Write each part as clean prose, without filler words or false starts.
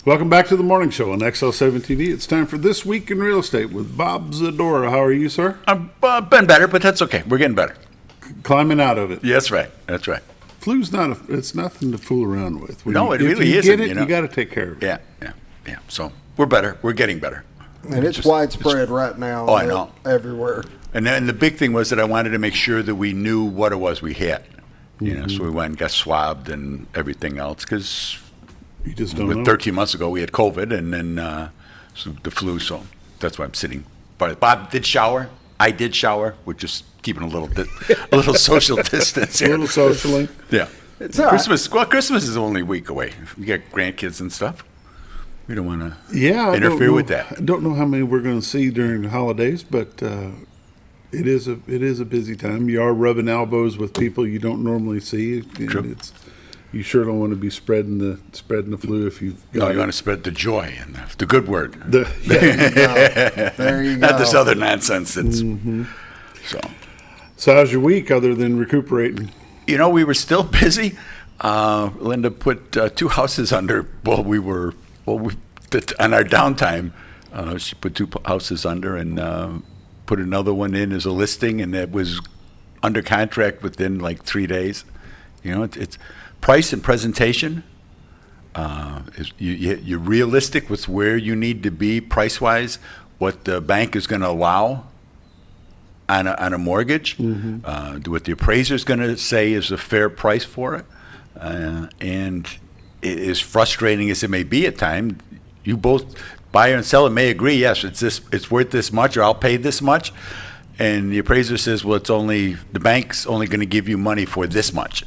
Welcome back to the morning show on XL7 TV. It's time for This Week in Real Estate with Bob Zdora. How are you, sir? I've been better, but that's okay. We're getting better. Climbing out of it. Yeah, that's right. That's right. Flu's it's nothing to fool around with. No, it really isn't. Get it, you got to take care of it. Yeah. So we're better. We're getting better. And it's widespread right now. Oh, I know. Everywhere. And then the big thing was that I wanted to make sure that we knew what it was we had. You know, so we went and got swabbed and everything else because you just don't know. 13 months ago we had COVID and then so the flu. So that's why I'm sitting. But Bob did shower. I did shower. We're just keeping a little social distance here. A little socially. Yeah. It's all Christmas. Right. Well, Christmas is only a week away. You got grandkids and stuff. We don't want to interfere with that. I don't know how many we're going to see during the holidays, but it is a busy time. You are rubbing elbows with people you don't normally see. True. You sure don't want to be spreading the flu if you've got you want to spread the joy and the good word. There you go. Not this other nonsense. That's So how's your week other than recuperating? You know, we were still busy. Linda put 2 houses under. On our downtime, she put 2 houses under and put another one in as a listing, and it was under contract within like 3 days. You know, it's price and presentation. You're realistic with where you need to be price-wise, what the bank is going to allow on a mortgage, what the appraiser is going to say is a fair price for it. And as frustrating as it may be at times, you both, buyer and seller, may agree, yes, it's worth this much, or I'll pay this much. And the appraiser says, well, the bank's only going to give you money for this much.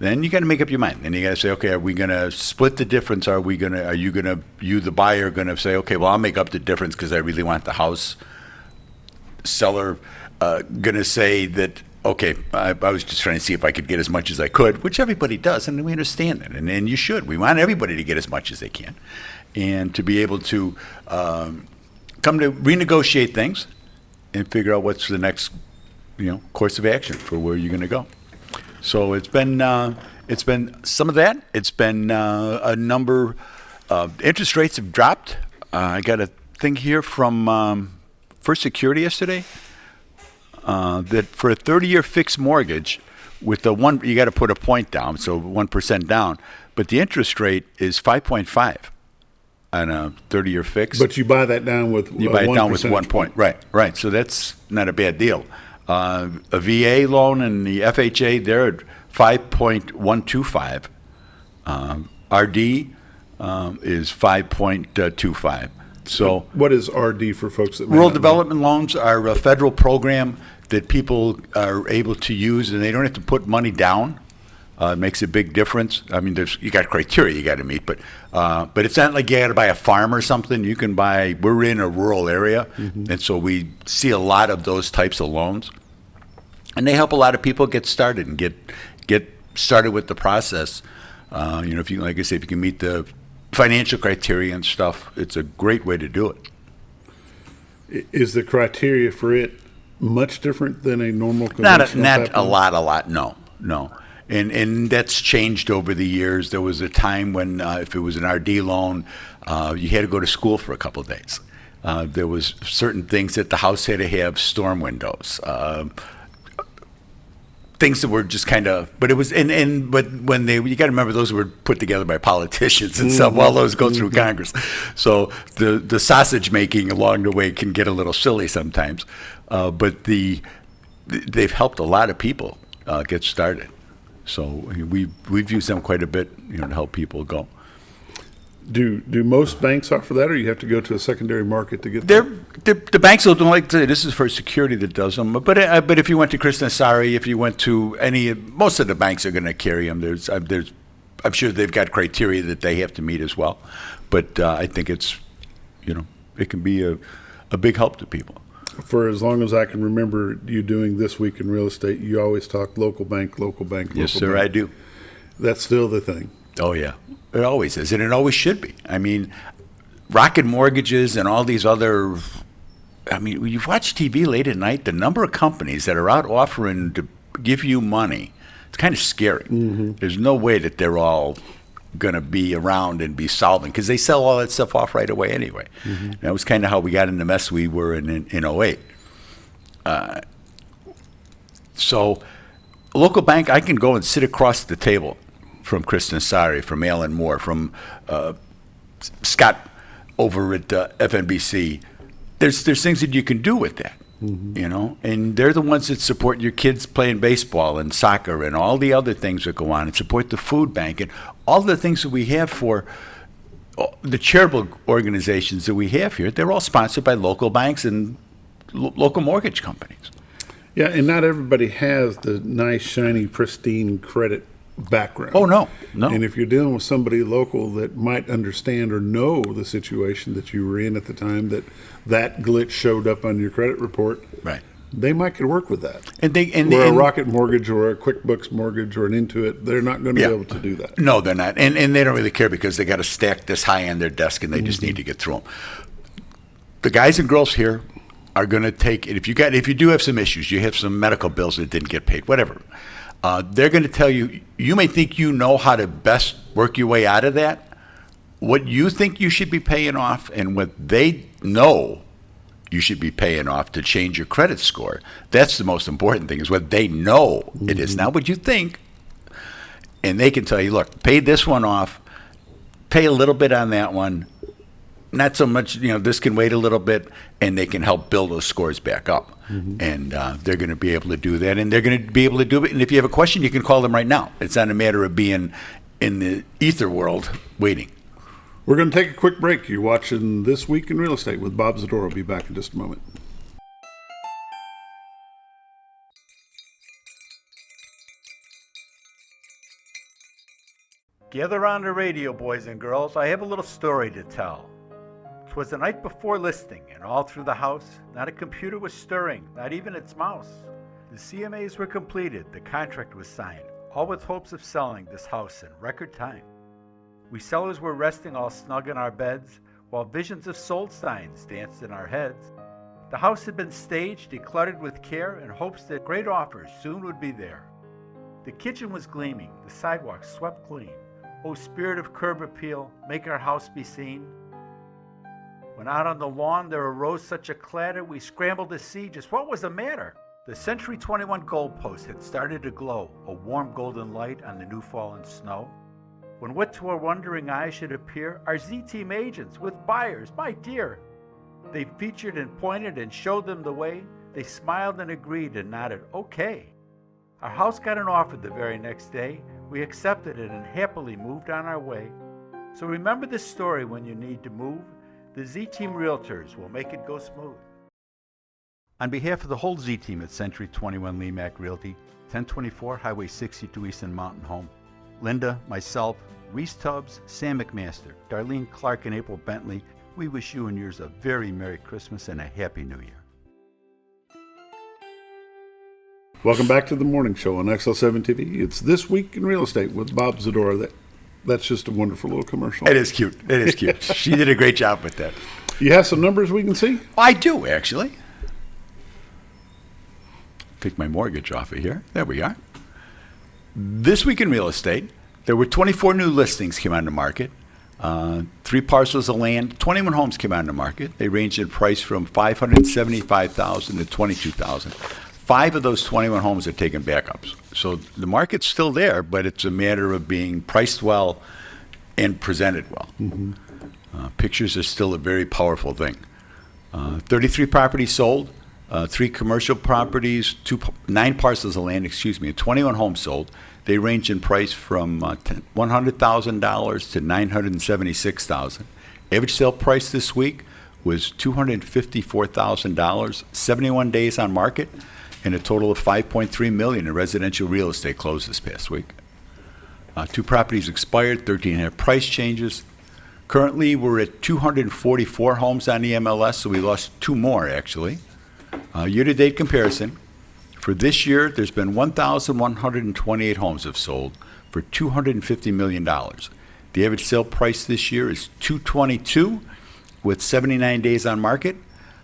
Then you got to make up your mind, and you got to say, okay, are we going to split the difference? You the buyer, going to say, okay, well, I'll make up the difference because I really want the house. Seller going to say that, okay, I was just trying to see if I could get as much as I could, which everybody does, and we understand that, and you should. We want everybody to get as much as they can, and to be able to come to renegotiate things and figure out what's the next, course of action for where you're going to go. So it's been some of that. It's been a number of interest rates have dropped. I got a thing here from First Security yesterday that for a 30-year fixed mortgage with you got to put a point down, so 1% down, but the interest rate is 5.5 on a 30-year fixed. But you buy that down with you buy it down with 1 point, right. So that's not a bad deal. A VA loan and the FHA, they're at 5.125. RD is 5.25. So what is RD for folks that rural development loans are a federal program that people are able to use, and they don't have to put money down. It makes a big difference. I mean, you got criteria you got to meet, but it's not like you got to buy a farm or something. You can buy. We're in a rural area, and so we see a lot of those types of loans, and they help a lot of people get started and get started with the process. If you, like I say, if you can meet the financial criteria and stuff, it's a great way to do it. Is the criteria for it much different than a normal conventional? Not a lot. No. And that's changed over the years. There was a time when if it was an RD loan, you had to go to school for a couple of days. There was certain things that the house had to have storm windows, things that were just kind of. But it was but when you got to remember those were put together by politicians and stuff while those go through Congress. So the sausage making along the way can get a little silly sometimes, but they've helped a lot of people get started. So we've used them quite a bit, to help people go. Do most banks offer that, or you have to go to a secondary market to get that? The banks will don't like to. This is for security that does them. But if you went to Chris Nassari, if you went to most of the banks are going to carry them. I'm sure they've got criteria that they have to meet as well. But I think it's, it can be a big help to people. For as long as I can remember you doing This Week in Real Estate, you always talk local bank. Yes, sir, I do. That's still the thing. Oh, yeah. It always is, and it always should be. I mean, Rocket Mortgages and all these other, when you've watched TV late at night, the number of companies that are out offering to give you money, it's kind of scary. There's no way that they're all going to be around and be solvent because they sell all that stuff off right away anyway. That was kind of how we got in the mess we were in '08. So a local bank, I can go and sit across the table from Kristen Sari, from Alan Moore, from Scott over at FNBC. There's things that you can do with that, and they're the ones that support your kids playing baseball and soccer and all the other things that go on, and support the food bank and all the things that we have for the charitable organizations that we have here. They're all sponsored by local banks and local mortgage companies. Yeah, and not everybody has the nice, shiny, pristine credit background. Oh, no. And if you're dealing with somebody local that might understand or know the situation that you were in at the time that glitch showed up on your credit report, Right. they might could work with that. And Where a Rocket Mortgage or a QuickBooks Mortgage or an Intuit, they're not going to be able to do that. No, they're not. And they don't really care because they got a stack this high on their desk and they just need to get through them. The guys and girls here are going to take it. If you do have some issues, you have some medical bills that didn't get paid, whatever, they're going to tell you, you may think you know how to best work your way out of that. What you think you should be paying off and what they know you should be paying off to change your credit score. That's the most important thing, is what they know it is, not what you think. And they can tell you, look, pay this one off, pay a little bit on that one, not so much, this can wait a little bit, and they can help build those scores back up. And they're going to be able to do that, and they're going to be able to do it. And if you have a question, you can call them right now. It's not a matter of being in the ether world waiting. We're going to take a quick break. You're watching This Week in Real Estate with Bob Zdora. We'll be back in just a moment. Gather round the radio, boys and girls. I have a little story to tell. 'Twas the night before listing, and all through the house, not a computer was stirring, not even its mouse. The CMAs were completed, the contract was signed, all with hopes of selling this house in record time. We sellers were resting all snug in our beds, while visions of sold signs danced in our heads. The house had been staged, decluttered with care, in hopes that great offers soon would be there. The kitchen was gleaming, the sidewalk swept clean. O spirit of curb appeal, make our house be seen. When out on the lawn there arose such a clatter, we scrambled to see just what was the matter. The Century 21 goalpost had started to glow, a warm golden light on the new fallen snow. When what to our wondering eyes should appear, our Z-Team agents with buyers, my dear. They featured and pointed and showed them the way. They smiled and agreed and nodded, okay. Our house got an offer the very next day. We accepted it and happily moved on our way. So remember this story when you need to move. The Z-Team Realtors will make it go smooth. On behalf of the whole Z-Team at Century 21 LeMac Realty, 1024 Highway 62 East in Mountain Home, Linda, myself, Reese Tubbs, Sam McMaster, Darlene Clark, and April Bentley, we wish you and yours a very Merry Christmas and a Happy New Year. Welcome back to the morning show on XL7 TV. It's This Week in Real Estate with Bob Zdora. That's just a wonderful little commercial. It is cute. It is cute. She did a great job with that. You have some numbers we can see? I do, actually. Take my mortgage off of here. There we are. This week in real estate, there were 24 new listings came on the market. 3 parcels of land, 21 homes came on the market. They ranged in price from $575,000 to $22,000. 5 of those 21 homes are taking backups. So the market's still there, but it's a matter of being priced well and presented well. Pictures are still a very powerful thing. 33 properties sold, 3 commercial properties, 9 parcels of land, and 21 homes sold. They range in price from $100,000 to $976,000. Average sale price this week was $254,000, 71 days on market, and a total of $5.3 million in residential real estate closed this past week. 2 properties expired, 13 had price changes. Currently, we're at 244 homes on the MLS, so we lost 2 more, actually. Year-to-date comparison, for this year, there's been 1,128 homes have sold for $250 million. The average sale price this year is $222 with 79 days on market.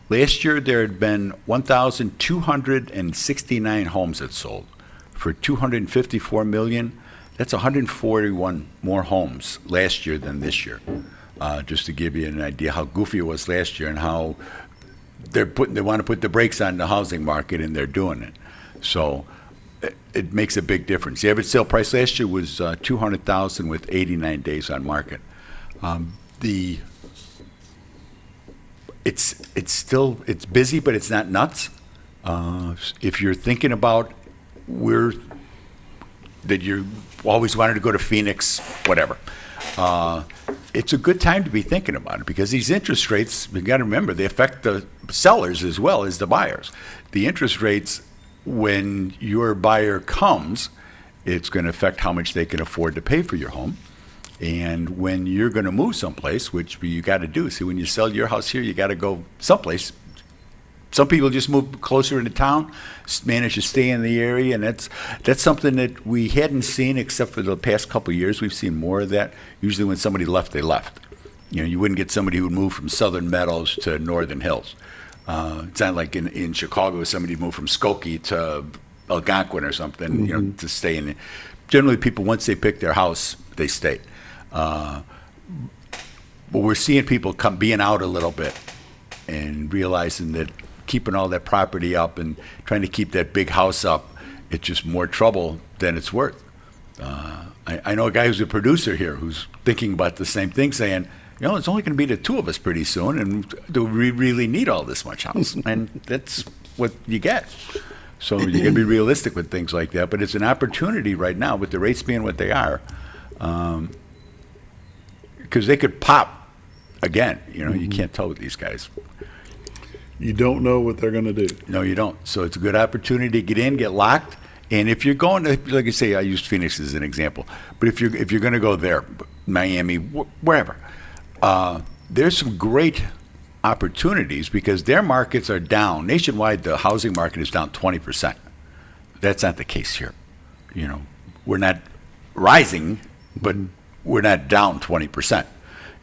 Last year, there had been 1,269 homes that sold for $254 million. That's 141 more homes last year than this year. Just to give you an idea how goofy it was last year and how they want to put the brakes on the housing market, and they're doing it. So it makes a big difference. The average sale price last year was $200,000 with 89 days on market. It's busy, but it's not nuts. If you're thinking about that you always wanted to go to Phoenix, whatever, it's a good time to be thinking about it, because these interest rates, you got to remember, they affect the sellers as well as the buyers. The interest rates, when your buyer comes, it's going to affect how much they can afford to pay for your home. And when you're going to move someplace, which you got to do, see, when you sell your house here, you got to go someplace. Some people just move closer into town, manage to stay in the area, and that's something that we hadn't seen except for the past couple of years. We've seen more of that. Usually when somebody left, they left. You wouldn't get somebody who would move from Southern Meadows to Northern Hills. It's not like in Chicago, somebody moved from Skokie to Algonquin or something, to stay in it. Generally, people, once they pick their house, they stay. But we're seeing people being out a little bit and realizing that keeping all that property up and trying to keep that big house up, it's just more trouble than it's worth. I know a guy who's a producer here who's thinking about the same thing, saying, it's only going to be the two of us pretty soon, and do we really need all this much house? And that's what you get. So you got to be realistic with things like that. But it's an opportunity right now with the rates being what they are, because they could pop again. You can't tell with these guys. You don't know what they're going to do. No, you don't. So it's a good opportunity to get in, get locked. And if you're going to, like I say, I used Phoenix as an example, but if you're going to go there, Miami, wherever, there's some great opportunities because their markets are down. Nationwide, the housing market is down 20%. That's not the case here. We're not rising, but we're not down 20%.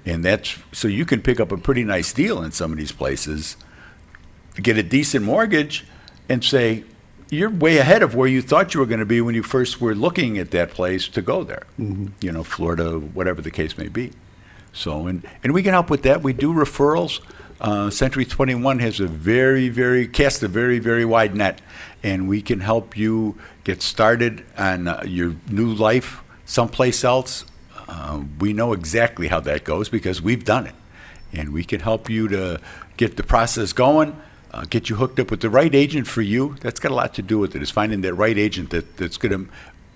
And that's, so you can pick up a pretty nice deal in some of these places, get a decent mortgage, and say, you're way ahead of where you thought you were going to be when you first were looking at that place to go there. Florida, whatever the case may be. So, and we can help with that. We do referrals. Century 21 has cast a very, very wide net, and we can help you get started on your new life someplace else. We know exactly how that goes because we've done it, and we can help you to get the process going, get you hooked up with the right agent for you. That's got a lot to do with it, is finding that right agent that's going to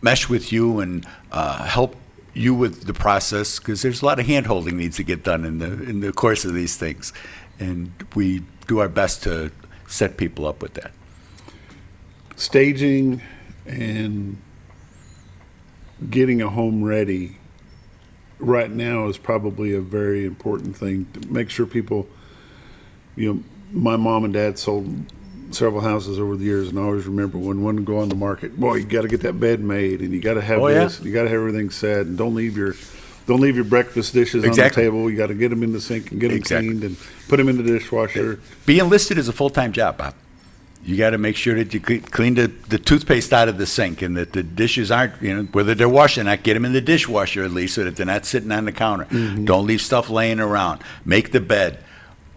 mesh with you and help you with the process, because there's a lot of hand-holding needs to get done in the course of these things, and we do our best to set people up with that. Staging and getting a home ready right now is probably a very important thing to make sure people, my mom and dad sold several houses over the years, and I always remember when one would go on the market, boy, you got to get that bed made, and you got to have this, and you got to have everything set, and don't leave your breakfast dishes on the table. You got to get them in the sink and get them cleaned and put them in the dishwasher. Being listed is a full-time job, Bob. You got to make sure that you clean the toothpaste out of the sink, and that the dishes aren't, whether they're washing or not, get them in the dishwasher at least so that they're not sitting on the counter. Don't leave stuff laying around. Make the bed.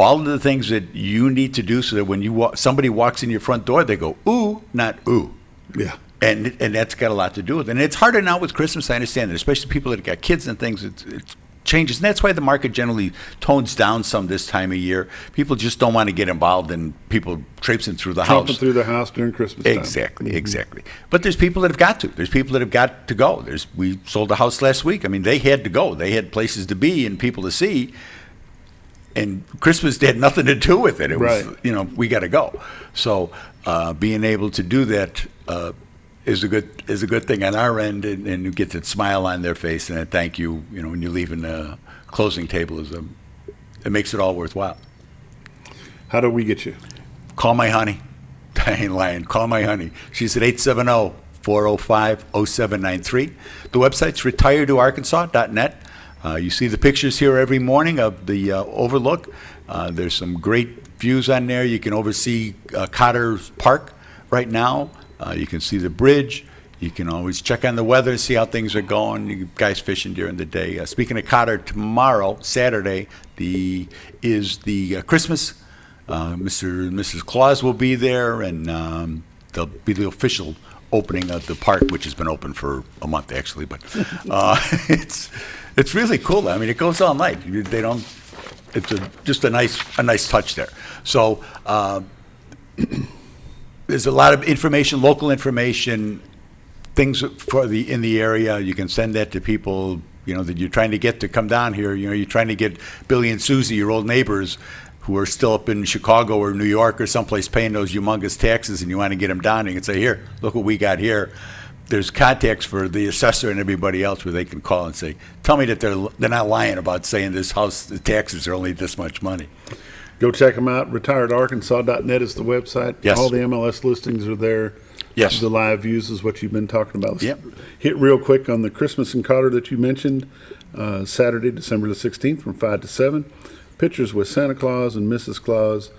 All of the things that you need to do so that when somebody walks in your front door, they go, ooh, not ooh. Yeah. And that's got a lot to do with it. And it's harder now with Christmas, I understand that, especially people that have got kids and things. It changes. And that's why the market generally tones down some this time of year. People just don't want to get involved in people traipsing through the house. Tromping through the house during Christmas time. Exactly. But there's people that have got to. There's people that have got to go. We sold a house last week. I mean, they had to go. They had places to be and people to see. And Christmas had nothing to do with it. It was, we got to go. So being able to do that is a good thing on our end, and you get that smile on their face and a thank you. When you're leaving the closing table, it makes it all worthwhile. How do we get you? Call my honey. I ain't lying. Call my honey. She's at 870-405-0793. The website's retiredtoarkansas.net. You see the pictures here every morning of the overlook. There's some great views on there. You can oversee Cotter Park right now. You can see the bridge. You can always check on the weather, see how things are going. You guys fishing during the day. Speaking of Cotter, tomorrow, Saturday, is the Christmas. Mr. and Mrs. Claus will be there, and there'll be the official opening of the park, which has been open for a month actually. But it's really cool. I mean, it goes all night. They don't. It's just a nice touch there. So there's a lot of information, local information. Things in the area, you can send that to people, that you're trying to get to come down here. You're trying to get Billy and Susie, your old neighbors, who are still up in Chicago or New York or someplace paying those humongous taxes, and you want to get them down. And you can say, here, look what we got here. There's contacts for the assessor and everybody else where they can call and say, tell me that they're not lying about saying this house, the taxes are only this much money. Go check them out. retiredarkansas.net is the website. Yes. All the MLS listings are there. Yes. The live views is what you've been talking about. Yep. Hit real quick on the Christmas in Cotter that you mentioned. Saturday, December the 16th from 5 to 7. Pictures with Santa Claus and Mrs. Claus.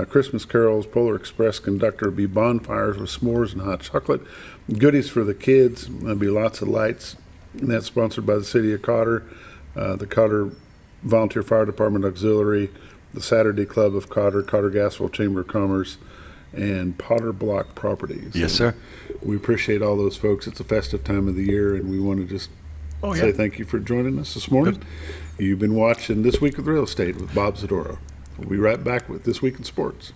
Christmas carols. Polar Express conductor will be bonfires with s'mores and hot chocolate. Goodies for the kids. There'll be lots of lights. And that's sponsored by the City of Cotter, the Cotter Volunteer Fire Department Auxiliary, the Saturday Club of Cotter, Cotter Gasville Chamber of Commerce, and Potter Block Properties. Yes, sir. We appreciate all those folks. It's a festive time of the year, and we want to just say thank you for joining us this morning. You've been watching This Week with Real Estate with Bob Zdora. We'll be right back with This Week in Sports.